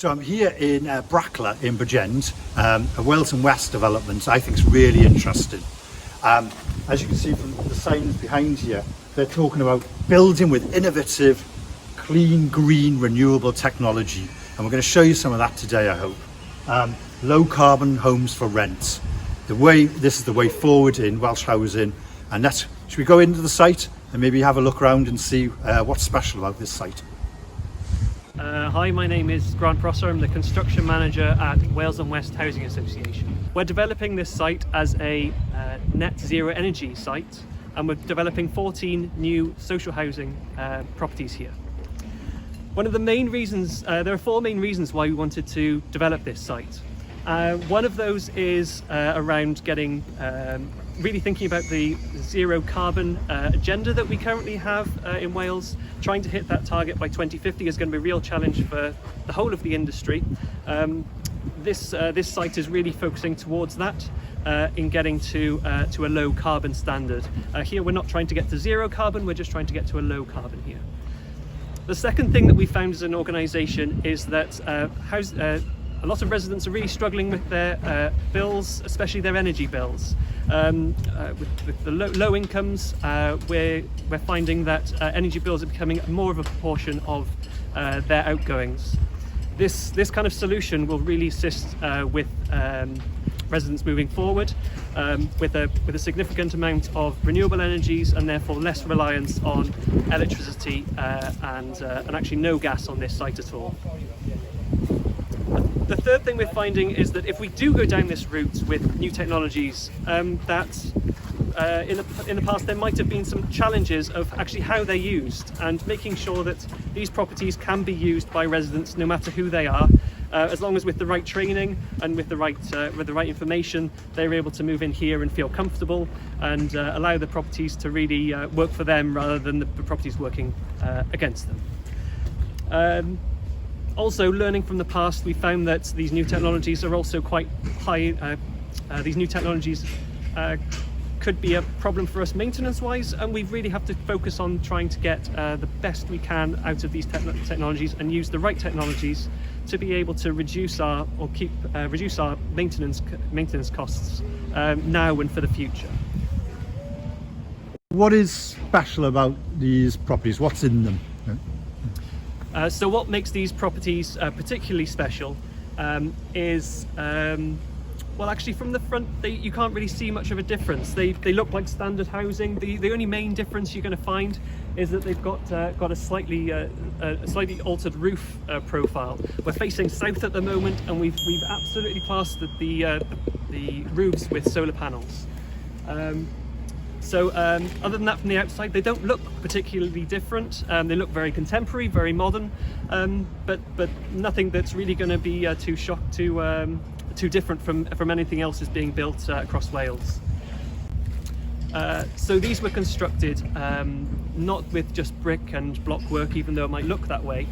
So I'm here in Bracla in Bridgend, a Wales and West development I think is really interesting. As you can see from the signs behind here, they're talking about building with innovative, clean, green, renewable technology. And we're going to show you some of that today, I hope. Low carbon homes for rent. This is the way forward in Welsh housing. And should we go into the site and maybe have a look around and see what's special about this site? Hi, my name is Grant Prosser. I'm the construction manager at Wales and West Housing Association. We're developing this site as a net zero energy site, and we're developing 14 new social housing properties here. One of the main reasons, there are four main reasons why we wanted to develop this site. One of those is around getting really thinking about the zero carbon agenda that we currently have in Wales. Trying to hit that target by 2050 is going to be a real challenge for the whole of the industry. This site is really focusing towards that in getting to a low carbon standard. Here we're not trying to get to zero carbon, we're just trying to get to a low carbon here. The second thing that we found as an organisation is that a lot of residents are really struggling with their bills, especially their energy bills. With the low incomes, we're finding that energy bills are becoming more of a proportion of their outgoings. This kind of solution will really assist with residents moving forward with a significant amount of renewable energies, and therefore less reliance on electricity and actually no gas on this site at all. The third thing we're finding is that if we do go down this route with new technologies, that in the past there might have been some challenges of actually how they're used, and making sure that these properties can be used by residents no matter who they are, as long as with the right training and with the right information, they're able to move in here and feel comfortable and allow the properties to really work for them rather than the properties working against them. Also, learning from the past, we found that these new technologies are also quite high. These new technologies could be a problem for us maintenance-wise, and we really have to focus on trying to get the best we can out of these technologies and use the right technologies to be able to reduce our maintenance costs now and for the future. What is special about these properties? What's in them? So what makes these properties particularly special is, well, actually from the front you can't really see much of a difference. They look like standard housing. The only main difference you're going to find is that they've got a slightly altered roof profile. We're facing south at the moment, and we've absolutely plastered the roofs with solar panels. Other than that, from the outside, they don't look particularly different. They look very contemporary, very modern, but nothing that's really going to be too different from anything else that's being built across Wales. So these were constructed not with just brick and block work, even though it might look that way.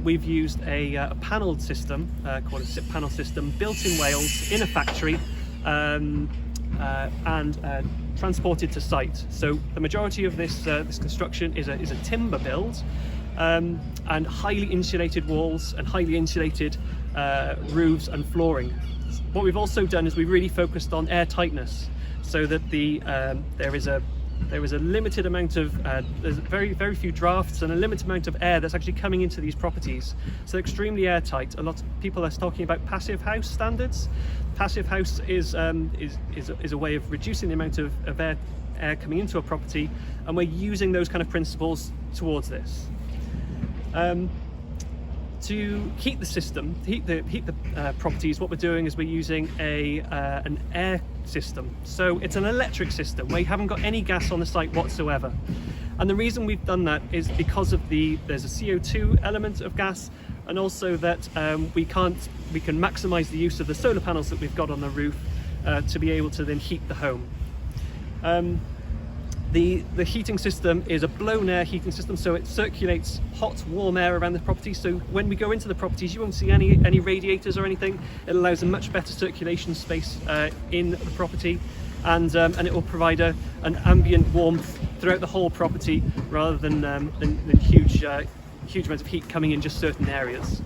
We've used a panelled system, called a SIP panel system, built in Wales in a factory, and transported to site. So the majority of this construction is a timber build, and highly insulated walls and highly insulated roofs and flooring. What we've also done is we've really focused on air tightness, so that there is a limited amount of there's very few drafts and a limited amount of air that's actually coming into these properties. So extremely airtight. A lot of people are talking about passive house standards. Passive house is a way of reducing the amount of air coming into a property, and we're using those kind of principles towards this. To heat the system, to heat the properties, what we're doing is we're using an air system. So it's an electric system where you haven't got any gas on the site whatsoever. And the reason we've done that is because of there's a CO2 element of gas, and also that we can maximize the use of the solar panels that we've got on the roof to be able to then heat the home. The heating system is a blown air heating system, so it circulates hot, warm air around the property. So when we go into the properties, you won't see any radiators or anything. It allows a much better circulation space in the property, and it will provide an ambient warmth throughout the whole property, rather than huge amounts of heat coming in just certain areas.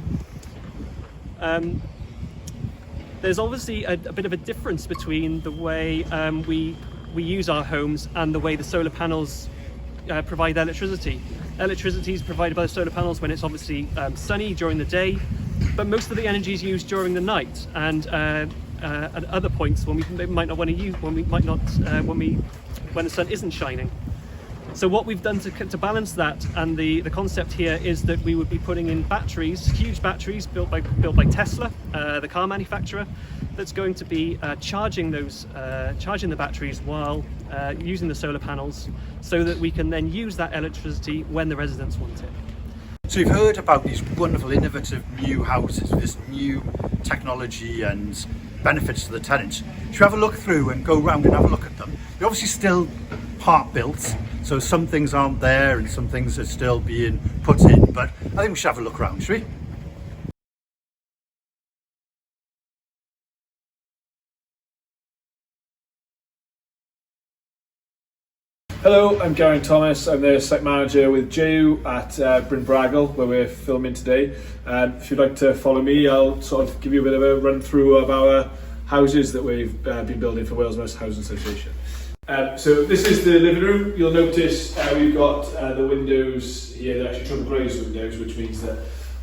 there's obviously a bit of a difference between the way we use our homes and the way the solar panels provide electricity. Electricity is provided by the solar panels when it's obviously sunny during the day, but most of the energy is used during the night and at other points when we might not want to use, when the sun isn't shining. So what we've done to balance that, and the concept here is that we would be putting in batteries, huge batteries built by Tesla, the car manufacturer, that's going to be charging the batteries while using the solar panels, so that we can then use that electricity when the residents want it. So you've heard about these wonderful, innovative new houses, this new technology and benefits to the tenants. Should we have a look through and go around and have a look at them? They're obviously still part built, so some things aren't there and some things are still being put in, but I think we should have a look around, shall we? Hello, I'm Gary Thomas. I'm the site manager with Jehu at Bryn Bragel, where we're filming today. If you'd like to follow me, I'll sort of give you a bit of a run through of our houses that we've been building for Wales West Housing Association. So this is the living room. You'll notice we've got the windows here. They're actually triple glazed windows, which means that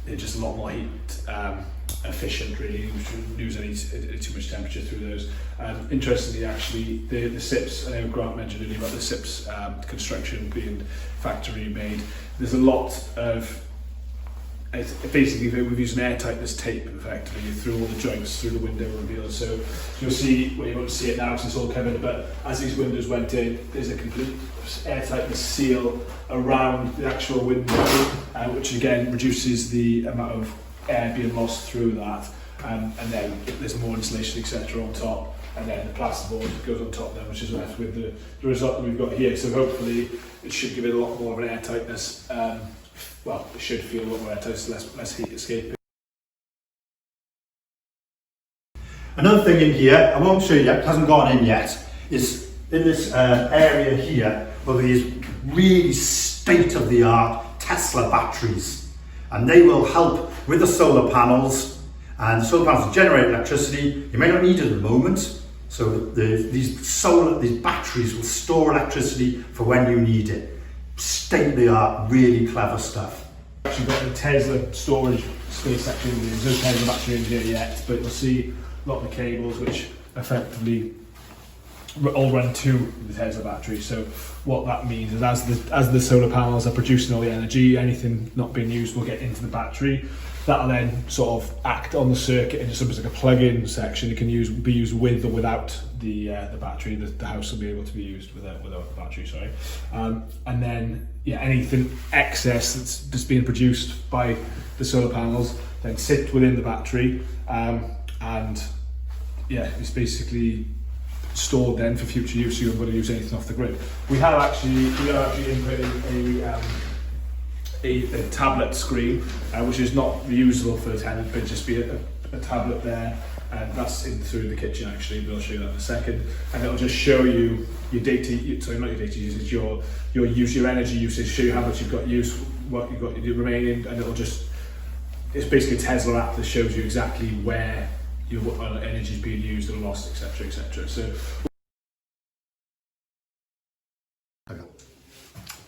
they're just a lot more heat efficient, really. We shouldn't lose any too much temperature through those. Interestingly, actually, the SIPs, I know Grant mentioned earlier about the SIPs construction being factory made. There's a lot of, basically we've used an air tightness tape effectively through all the joints, through the window reveal. So you'll see, well, you won't see it now because it's all covered, but as these windows went in, there's a complete air tightness seal around the actual window, which again reduces the amount of air being lost through that, and then there's more insulation etc on top, and then the plasterboard goes on top then, which is left with the result that we've got here. So hopefully it should give it a lot more of an air tightness. Well, it should feel a lot more air tightness, less heat escaping. Another thing in here, I won't show you yet, it hasn't gone in yet, is in this area here, well, these really state-of-the-art Tesla batteries. And they will help with the solar panels, and the solar panels generate electricity. You may not need it at the moment, so these batteries will store electricity for when you need it. State-of-the-art, really clever stuff. Actually got the Tesla storage space section. There's no Tesla battery in here yet, but you'll see a lot of the cables which effectively all run to the Tesla battery. So what that means is as the solar panels are producing all the energy, anything not being used will get into the battery. That'll then sort of act on the circuit into something like a plug-in section. It can be used with or without the battery. The house will be able to be used without the battery, sorry. And then anything excess that's just being produced by the solar panels then sit within the battery, and it's basically stored then for future use, so you're not going to use anything off the grid. We are actually inputting a tablet screen, which is not reusable for the tenant, but just be a tablet there, and that's in through the kitchen actually, but I'll show you that in a second. And it'll just show you your data, not your data usage, your energy usage, show you how much you've got use, what you've got remaining, and it's basically a Tesla app that shows you exactly where your energy is being used or lost, etc, etc. So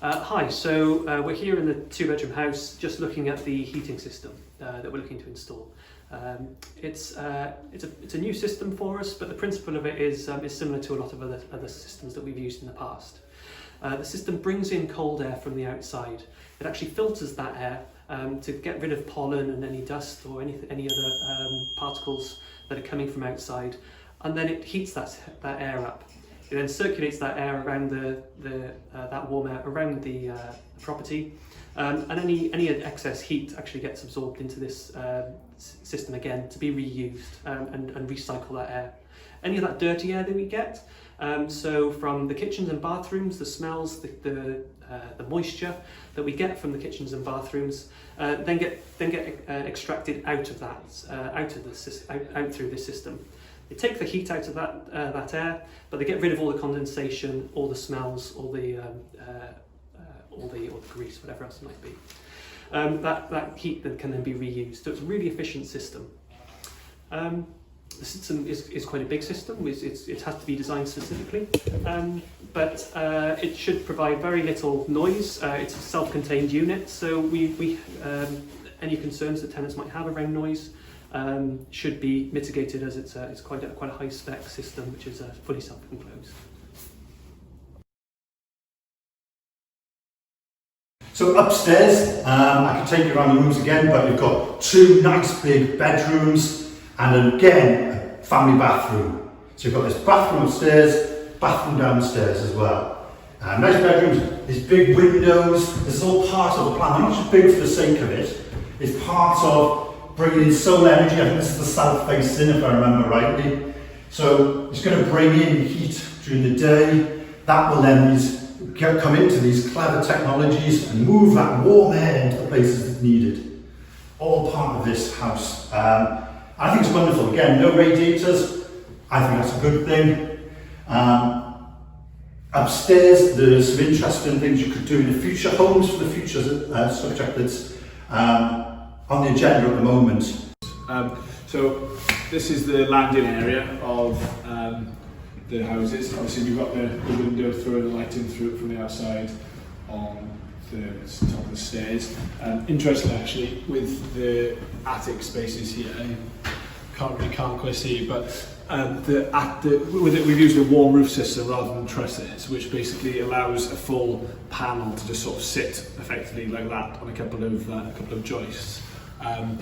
Hi, so we're here in the two-bedroom house just looking at the heating system that we're looking to install. It's a new system for us, but the principle of it is similar to a lot of other systems that we've used in the past. The system brings in cold air from the outside. It actually filters that air to get rid of pollen and any dust or any other particles that are coming from outside, and then it heats that air up. It then circulates that air around that warm air around the property, and any excess heat actually gets absorbed into this system again to be reused and recycle that air. Any of that dirty air that we get, so from the kitchens and bathrooms, the smells, the moisture that we get from the kitchens and bathrooms, then get extracted out of that, out through this system. They take the heat out of that air, but they get rid of all the condensation, all the smells, all the grease, whatever else it might be. That heat then can then be reused. So it's a really efficient system. The system is quite a big system. It has to be designed specifically, but it should provide very little noise. It's a self-contained unit, so any concerns that tenants might have around noise should be mitigated, as it's quite a high-spec system, which is fully self-enclosed. So upstairs, I can take you around the rooms again, but you've got 2 nice big bedrooms and again a family bathroom. So you've got this bathroom upstairs, bathroom downstairs as well. Nice bedrooms, these big windows. This is all part of the plan. They're not just big for the sake of it. It's part of bringing in solar energy. I think this is the south facing, if I remember rightly. So it's going to bring in heat during the day. That will then come into these clever technologies and move that warm air into the places that's needed. All part of this house. I think it's wonderful. Again, no radiators. I think that's a good thing. Upstairs, there's some interesting things you could do in the future. Homes for the future subject that's on the agenda at the moment. So this is the landing area of the houses. Obviously we've got the window throwing the light in through from the outside on the top of the stairs. Interesting actually with the attic spaces here. Can't quite see, but we've used a warm roof system rather than trusses, which basically allows a full panel to just sort of sit effectively like that on a couple of joists. And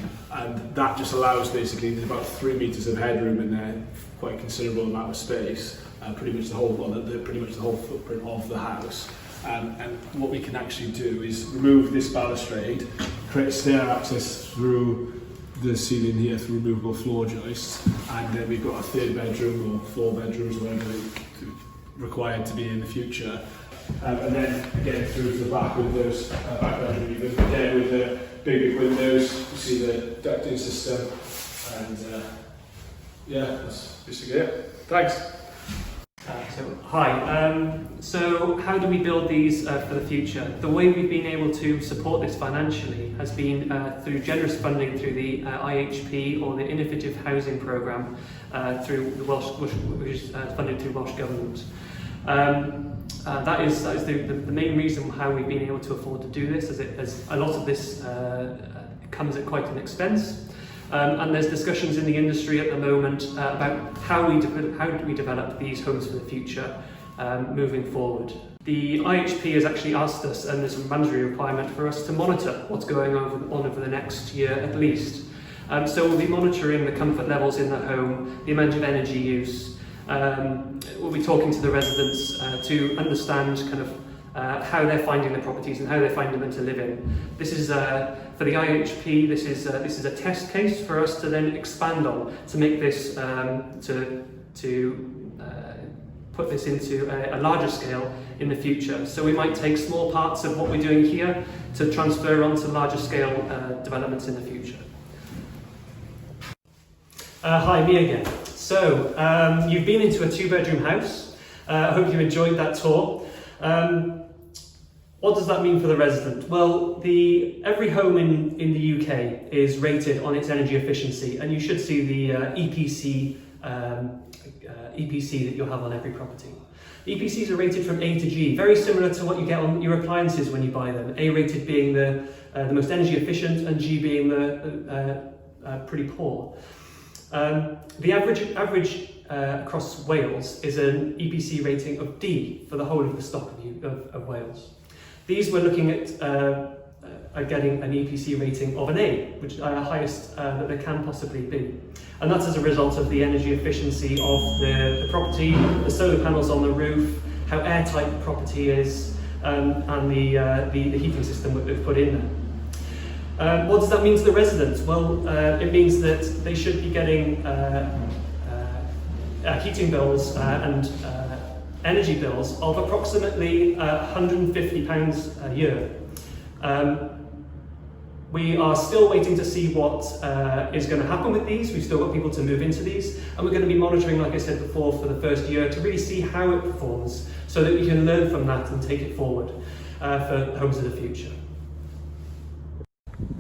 that just allows basically there's about 3 meters of headroom in there, quite considerable amount of space, pretty much the whole footprint of the house. And what we can actually do is remove this balustrade, create stair access through the ceiling here through removable floor joists, and then we've got a 3rd bedroom or 4 bedrooms, whatever required to be in the future. And then again through to the back windows, back bedroom even, again with the big windows, you see the ducting system, and yeah, that's basically it. Thanks. Hi, so how do we build these for the future? The way we've been able to support this financially has been through generous funding through the IHP, or the Innovative Housing Programme, through the which is funded through Welsh Government. That is the main reason how we've been able to afford to do this, as a lot of this comes at quite an expense. And there's discussions in the industry at the moment about how do we develop these homes for the future moving forward. The IHP has actually asked us, and there's a mandatory requirement for us to monitor what's going on over the next year at least. So we'll be monitoring the comfort levels in the home, the amount of energy use. We'll be talking to the residents to understand kind of how they're finding the properties and how they're finding them to live in. This is for the IHP. This is a test case for us to then expand on to make this to put this into a larger scale in the future. So we might take small parts of what we're doing here to transfer onto larger scale developments in the future. Hi, me again. So you've been into a 2-bedroom house. I hope you enjoyed that tour. What does that mean for the resident? Well, every home in the UK is rated on its energy efficiency, and you should see the EPC that you'll have on every property. The EPCs are rated from A to G, very similar to what you get on your appliances when you buy them. A rated being the most energy efficient, and G being the pretty poor. The average across Wales is an EPC rating of D for the whole of the stock of Wales. These we're looking at getting an EPC rating of an A, which is the highest that there can possibly be. And that's as a result of the energy efficiency of the property, the solar panels on the roof, how airtight the property is, and the heating system that we've put in there. What does that mean to the residents? Well, it means that they should be getting heating bills and energy bills of approximately £150 a year. We are still waiting to see what is going to happen with these. We've still got people to move into these, and we're going to be monitoring, like I said before, for the first year to really see how it performs, so that we can learn from that and take it forward for homes of the future.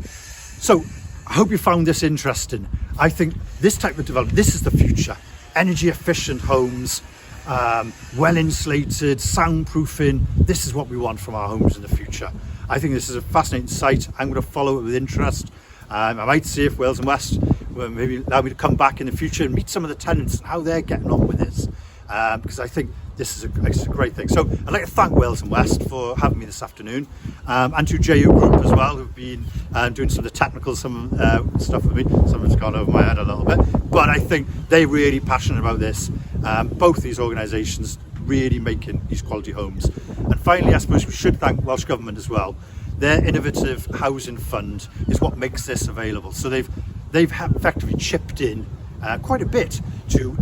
So I hope you found this interesting. I think this type of development, this is the future. Energy efficient homes, well insulated, soundproofing. This is what we want from our homes in the future. I think this is a fascinating site. I'm going to follow it with interest. I might see if Wales and West will maybe allow me to come back in the future and meet some of the tenants and how they're getting on with this. Because I think this is a great thing. So I'd like to thank Wales and West for having me this afternoon, and to Jehu Group as well, who've been doing some of the technical stuff with me. Some of it's gone over my head a little bit, but I think they're really passionate about this. Both these organisations really making these quality homes. And finally, I suppose we should thank Welsh Government as well. Their innovative housing fund is what makes this available. So they've effectively chipped in quite a bit to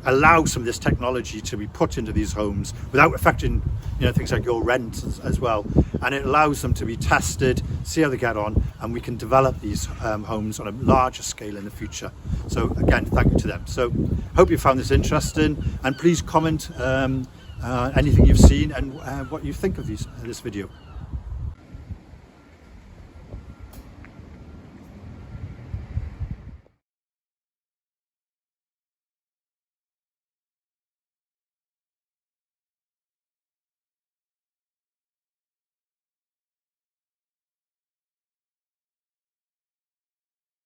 allow some of this technology to be put into these homes without affecting, things like your rent as well. And it allows them to be tested, see how they get on, and we can develop these homes on a larger scale in the future. So again, thank you to them. So hope you found this interesting, and please comment anything you've seen and what you think of this video.